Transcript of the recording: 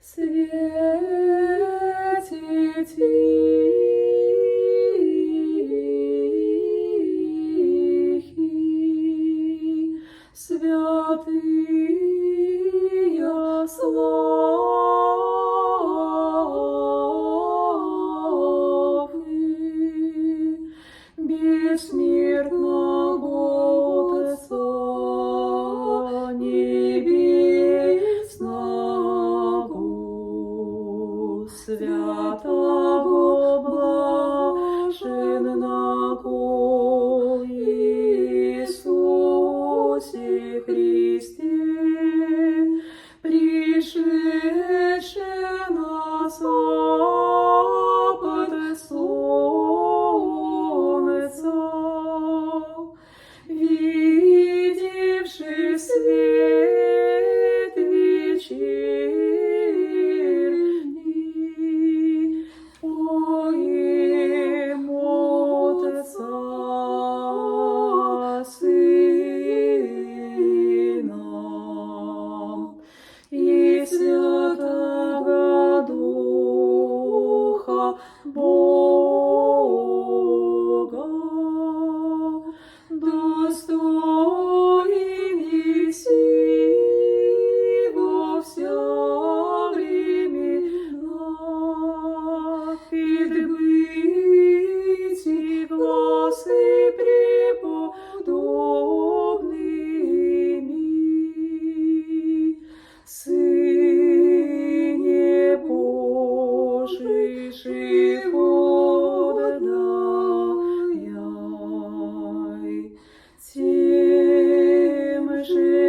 свете тихий, святые славы, бессмертного Отца Небесного, святого блаженного Иисусе Христе, пришедше на запад солнца, видевший свет вечерний, поем Отца Сына и Святого Духа Бога, достоин еси во вся времена, предбыть и гласы преподобными, Сыне Божий животдай, тем же